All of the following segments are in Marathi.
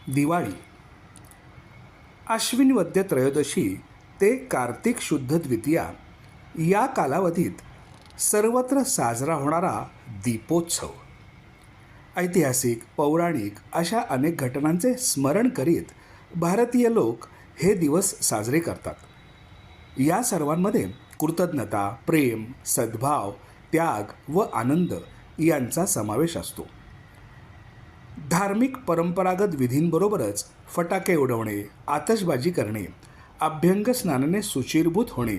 दिवाळी आश्विन वद्य त्रयोदशी ते कार्तिक शुद्ध द्वितीया या कालावधीत सर्वत्र साजरा होणारा दीपोत्सव. ऐतिहासिक पौराणिक अशा अनेक घटनांचे स्मरण करीत भारतीय लोक हे दिवस साजरे करतात. या सर्वांमध्ये कृतज्ञता, प्रेम, सद्भाव, त्याग व आनंद यांचा समावेश असतो. धार्मिक परंपरागत विधींबरोबरच फटाके उडवणे, आतषबाजी करणे, अभ्यंग स्नानाने शुचिर्भूत होणे,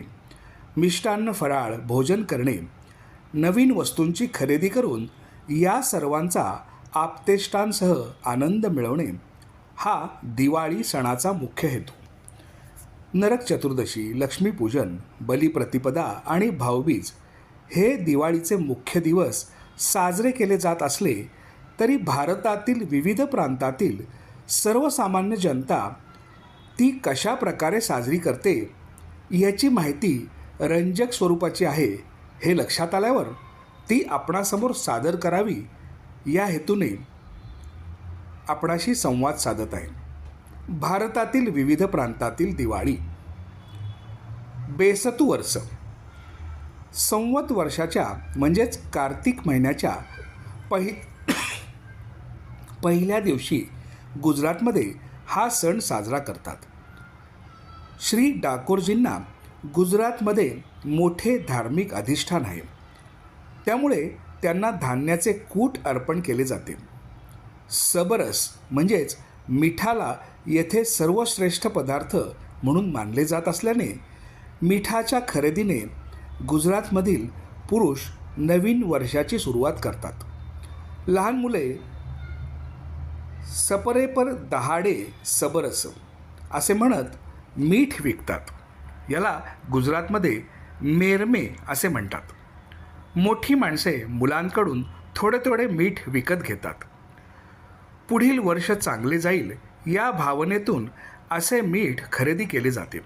मिष्टान्न फराळ भोजन करणे, नवीन वस्तूंची खरेदी करून या सर्वांचा आप्तेष्टांसह आनंद मिळवणे हा दिवाळी सणाचा मुख्य हेतू. नरक चतुर्दशी, लक्ष्मीपूजन, बलिप्रतिपदा आणि भाऊबीज हे दिवाळीचे मुख्य दिवस साजरे केले जात असले तरी भारतातील विविध प्रांतातील सर्वसामान्य जनता ती कशा प्रकारे साजरी करते याची माहिती रंजक स्वरूपाची आहे हे लक्षात आल्यावर ती आपणासमोर सादर करावी या हेतूने आपणाशी संवाद साधत आहे. भारतातील विविध प्रांतातील दिवाळी. बेसतू वर्ष. संवत वर्षाच्या म्हणजेच कार्तिक महिन्याच्या पहिल्या दिवशी गुजरातमध्ये हा सण साजरा करतात. श्री डाकोरजींना गुजरातमध्ये मोठे धार्मिक अधिष्ठान आहे, त्यामुळे त्यांना धान्याचे कूट अर्पण केले जाते. सबरस म्हणजेच मिठाला येथे सर्वश्रेष्ठ पदार्थ म्हणून मानले जात असल्याने मिठाच्या खरेदीने गुजरातमधील पुरुष नवीन वर्षाची सुरुवात करतात. लहान मुले सपरे पर दहाडे सबरस असे म्हणत मीठ विकतात. याला गुजरातमध्ये मेरमे असे म्हणतात. मोठी माणसे मुलांकडून थोडे थोडे मीठ विकत घेतात. पुढील वर्ष चांगले जाईल या भावनेतून असे मीठ खरेदी केले जाते.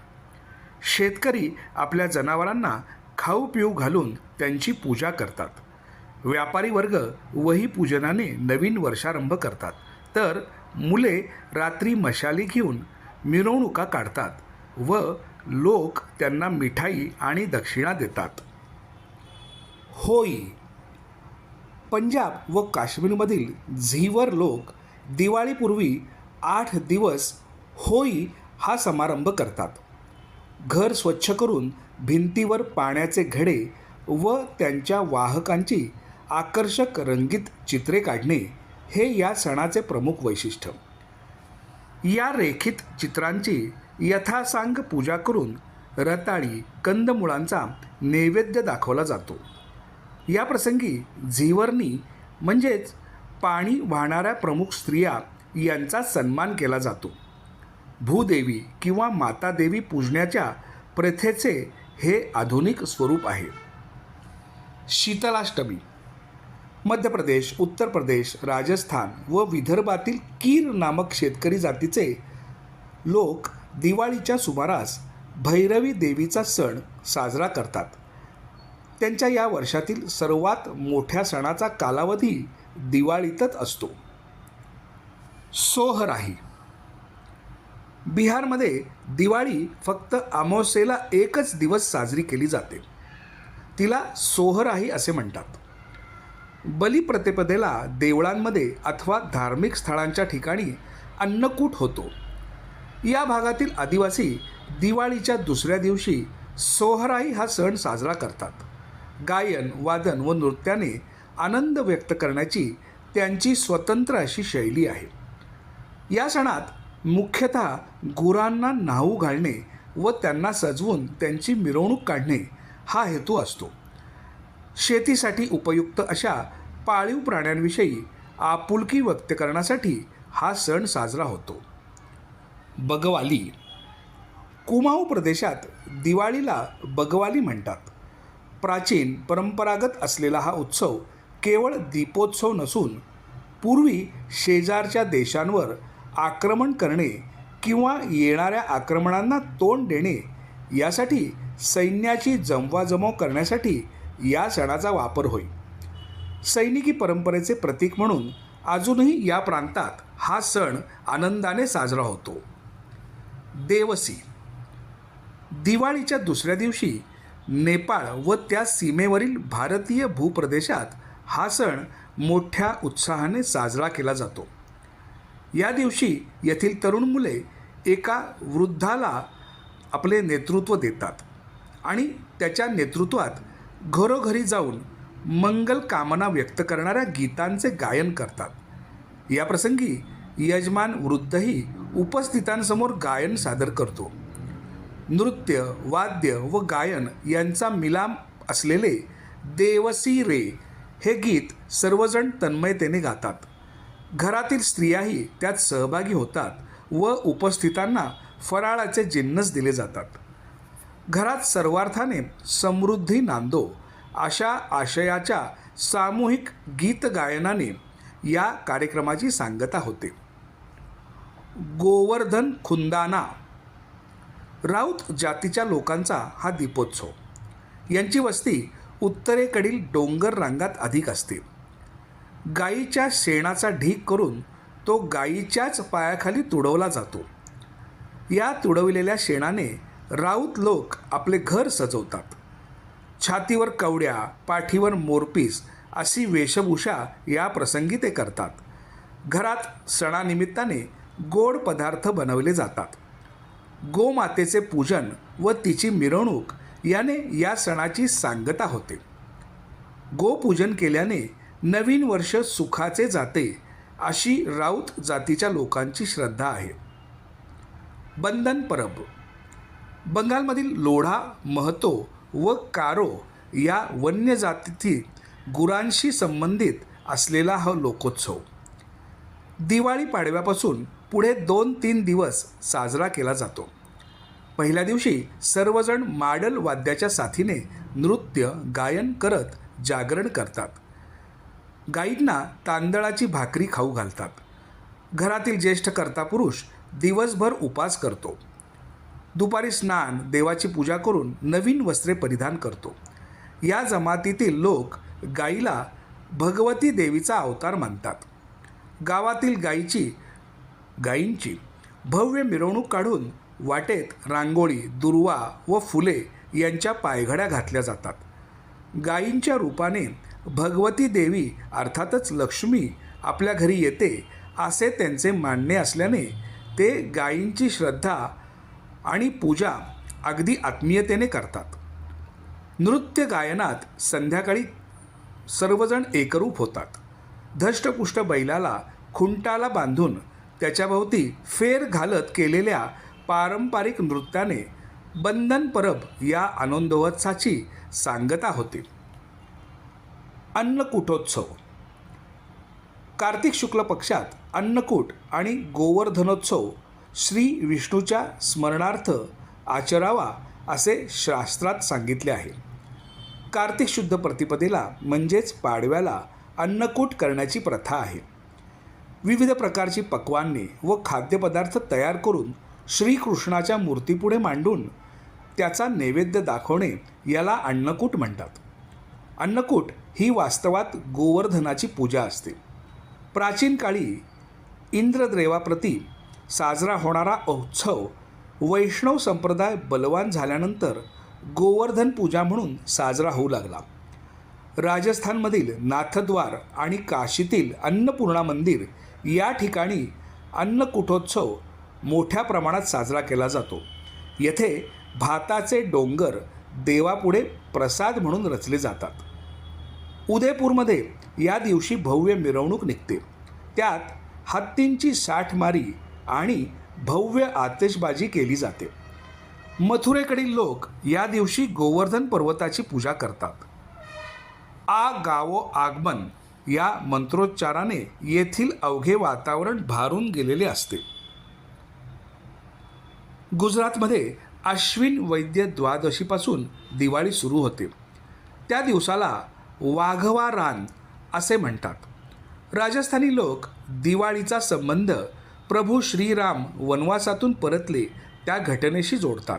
शेतकरी आपल्या जनावरांना खाऊ पिऊ घालून त्यांची पूजा करतात. व्यापारी वर्ग वही पूजनाने नवीन वर्षारंभ करतात, तर मुले रात्री मशाली घेऊन मिरवणुका काढतात व लोक त्यांना मिठाई आणि दक्षिणा देतात. होळी. पंजाब व काश्मीरमधील झीवर लोक दिवाळीपूर्वी 8 दिवस होळी हा समारंभ करतात. घर स्वच्छ करून भिंतीवर पाण्याचे घडे व त्यांच्या वाहकांची आकर्षक रंगीत चित्रे काढणे हे या सणाचे प्रमुख वैशिष्ट्य. या रेखित चित्रांची यथासांग पूजा करून रताळी कंदमुळांचा नैवेद्य दाखवला जातो. या प्रसंगी झीवर्णी म्हणजेच पाणी वाहणाऱ्या प्रमुख स्त्रिया यांचा सन्मान केला जातो. भूदेवी किंवा मातादेवी पूजण्याच्या प्रथेचे हे आधुनिक स्वरूप आहे. शीतलाष्टमी. मध्य प्रदेश, उत्तर प्रदेश, राजस्थान व विदर्भातील कीर नामक शेतकरी जातीचे लोक दिवाळीच्या सुमारास भैरवी देवीचा सण साजरा करतात. त्यांच्या या वर्षातील सर्वात मोठ्या सणाचा कालावधी दिवाळीतच असतो. सोहराही. बिहारमध्ये दिवाळी फक्त अमावस्येला एकच दिवस साजरी केली जाते. तिला सोहराही असे म्हणतात. बलिप्रतिपदेला देवळांमध्ये अथवा धार्मिक स्थळांच्या ठिकाणी अन्नकूट होतो. या भागातील आदिवासी दिवाळीच्या दुसऱ्या दिवशी सोहराई हा सण साजरा करतात. गायन, वादन व नृत्याने आनंद व्यक्त करण्याची त्यांची स्वतंत्र अशी शैली आहे. या सणात मुख्यतः गुरांना न्हाऊ घालणे व त्यांना सजवून त्यांची मिरवणूक काढणे हा हेतू असतो. शेतीसाठी उपयुक्त अशा पाळीव प्राण्यांविषयी आपुलकी व्यक्त करण्यासाठी हा सण साजरा होतो. बगवाली. कुमाऊ प्रदेशात दिवाळीला बगवाली म्हणतात. प्राचीन परंपरागत असलेला हा उत्सव केवळ दीपोत्सव नसून पूर्वी शेजारच्या देशांवर आक्रमण करणे किंवा येणाऱ्या आक्रमणांना तोंड देणे यासाठी सैन्याची जमवाजमव करण्यासाठी या सणाचा वापर होई. सैनिकी परंपरेचे प्रतीक म्हणून अजूनही या प्रांतात हा सण आनंदाने साजरा होतो. देवसी. दिवाळीच्या दुसऱ्या दिवशी नेपाळ व त्या सीमेवरील भारतीय भूप्रदेशात हा सण मोठ्या उत्साहाने साजरा केला जातो. या दिवशी येथील तरुण मुले एका वृद्धाला आपले नेतृत्व देतात आणि त्याच्या नेतृत्वात घरोघरी जाऊन मंगल कामना व्यक्त करणाऱ्या गीतांचे गायन करतात. या प्रसंगी यजमान वृद्धही उपस्थितांसमोर गायन सादर करतो. नृत्य, वाद्य व गायन यांचा मिलाप असलेले देवसी रे हे गीत सर्वजण तन्मयतेने गातात. घरातील स्त्रियाही त्यात सहभागी होतात व उपस्थितांना फराळाचे जिन्नस दिले जातात. घरात सर्वार्थाने समृद्धी नांदो अशा आशयाच्या सामूहिक गीत गायनाने या कार्यक्रमाची सांगता होते. गोवर्धन खुंदाना. राऊत जातीच्या लोकांचा हा दीपोत्सव. यांची वस्ती उत्तरेकडील डोंगर रांगात अधिक असते. गायीच्या शेणाचा ढीग करून तो गायीच्याच पायाखाली तुडवला जातो. या तुडविलेल्या शेणाने राऊत लोक आपले घर सजवतात. छातीवर कवड्या, पाठीवर मोरपीस अशी वेशभूषा या प्रसंगी ते करतात. घरात सणानिमित्ताने गोड पदार्थ बनवले जातात. गोमातेचे पूजन व तिची मिरवणूक याने या सणाची सांगता होते. गोपूजन केल्याने नवीन वर्ष सुखाचे जाते अशी राऊत जातीच्या लोकांची श्रद्धा आहे. बंदन परब. बंगालमधील लोढा, महतो व कारो या वन्य जातीतील गुरांशी संबंधित असलेला हा लोकोत्सव दिवाळी पाडव्यापासून पुढे 2-3 दिवस साजरा केला जातो. पहिल्या दिवशी सर्वजण माडल वाद्याच्या साथीने नृत्य, गायन करत जागरण करतात. गायींना तांदळाची भाकरी खाऊ घालतात. घरातील ज्येष्ठ कर्ता पुरुष दिवसभर उपास करतो. दुपारी स्नान, देवाची पूजा करून नवीन वस्त्रे परिधान करतो. या जमातीतील लोक गायीला भगवती देवीचा अवतार मानतात. गावातील गायींची भव्य मिरवणूक काढून वाटेत रांगोळी, दुर्वा व फुले यांच्या पायघड्या घातल्या जातात. गायींच्या रूपाने भगवती देवी अर्थातच लक्ष्मी आपल्या घरी येते असे त्यांचे मानणे असल्याने ते गायींची श्रद्धा आणि पूजा अगदी आत्मीयतेने करतात. नृत्य गायनात संध्याकाळी सर्वजण एकरूप होतात. धष्टपुष्ट बैलाला खुंटाला बांधून त्याच्याभोवती फेर घालत केलेल्या पारंपरिक नृत्याने बंधन परब या आनंदोत्सवाची सांगता होते. अन्नकूटोत्सव. कार्तिक शुक्ल पक्षात अन्नकूट आणि गोवर्धनोत्सव श्री विष्णूच्या स्मरणार्थ आचरावा असे शास्त्रात सांगितले आहे. कार्तिक शुद्ध प्रतिपदेला म्हणजेच पाडव्याला अन्नकूट करण्याची प्रथा आहे. विविध प्रकारची पक्वान्ने व खाद्यपदार्थ तयार करून श्रीकृष्णाच्या मूर्तीपुढे मांडून त्याचा नैवेद्य दाखवणे याला अन्नकूट म्हणतात. अन्नकूट ही वास्तवात गोवर्धनाची पूजा असते. प्राचीन काळी इंद्रदेवाप्रती साजरा होणारा उत्सव वैष्णव संप्रदाय बलवान झाल्यानंतर गोवर्धन पूजा म्हणून साजरा होऊ लागला. राजस्थानमधील नाथद्वार आणि काशीतील अन्नपूर्णा मंदिर या ठिकाणी अन्नकूटोत्सव मोठ्या प्रमाणात साजरा केला जातो. येथे भाताचे डोंगर देवापुढे प्रसाद म्हणून रचले जातात. उदयपूरमध्ये या दिवशी भव्य मिरवणूक निघते. त्यात हत्तींची साठमारी आणि भव्य आतिषबाजी केली जाते. मथुरेकडील लोक या दिवशी गोवर्धन पर्वताची पूजा करतात. आ गावो आगमन या मंत्रोच्चाराने येथील अवघे वातावरण भारून गेलेले असते. गुजरातमध्ये अश्विन वैद्य द्वादशीपासून दिवाळी सुरू होते. त्या दिवसाला वाघवा रान असे म्हणतात. राजस्थानी लोक दिवाळीचा संबंध प्रभू श्रीराम वनवासातून परतले त्या घटनेशी जोडतात.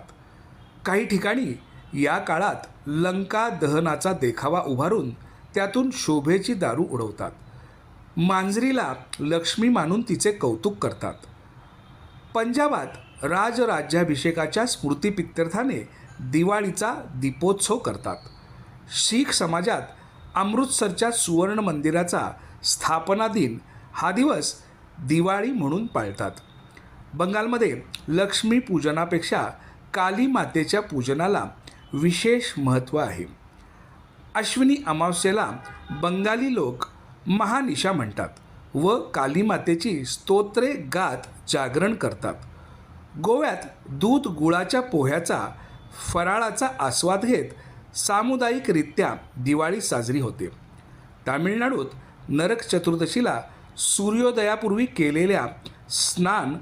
काही ठिकाणी या काळात लंका दहनाचा देखावा उभारून त्यातून शोभेची दारू उडवतात. मांजरीला लक्ष्मी मानून तिचे कौतुक करतात. पंजाबात राजराज्याभिषेकाच्या स्मृतिप्रित्यर्थाने दिवाळीचा दीपोत्सव करतात. शीख समाजात अमृतसरच्या सुवर्ण मंदिराचा स्थापना दिन हा दिवस दिवाळी म्हणून पाळतात. बंगालमध्ये लक्ष्मी पूजनापेक्षा काली मातेच्या पूजनाला विशेष महत्त्व आहे. अश्विनी अमावस्येला बंगाली लोक महानिशा म्हणतात व काली मातेची स्तोत्रे गात जागरण करतात. गोव्यात दूध गुळाच्या पोह्याचा फराळाचा आस्वाद घेत सामुदायिकरित्या दिवाळी साजरी होते. तामिळनाडूत नरक चतुर्दशीला सूर्योदयापूर्वी केलेल्या स्नान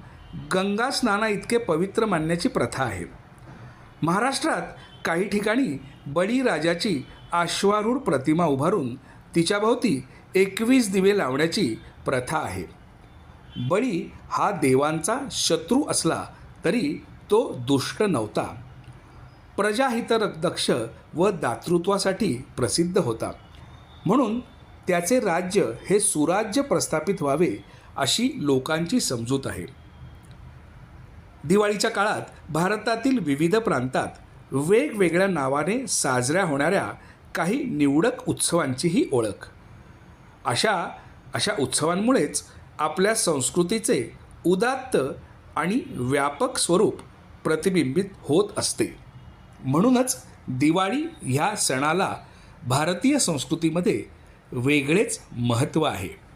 गंगा स्नाना इतके पवित्र मानण्याची प्रथा आहे. महाराष्ट्रात काही ठिकाणी बळीराजाची अश्वारूढ प्रतिमा उभारून तिच्याभोवती 21 दिवे लावण्याची प्रथा आहे. बळी हा देवांचा शत्रू असला तरी तो दुष्ट नव्हता. प्रजाहितदक्ष व दातृत्वासाठी प्रसिद्ध होता. म्हणून त्याचे राज्य हे सुराज्य प्रस्थापित व्हावे अशी लोकांची समजूत आहे. दिवाळीच्या काळात भारतातील विविध प्रांतात वेगवेगळ्या नावाने साजऱ्या होणाऱ्या काही निवडक उत्सवांचीही ओळख. अशा उत्सवांमुळेच आपल्या संस्कृतीचे उदात्त आणि व्यापक स्वरूप प्रतिबिंबित होत असते. म्हणूनच दिवाळी ह्या सणाला भारतीय संस्कृतीमध्ये वेगळेच महत्त्व आहे.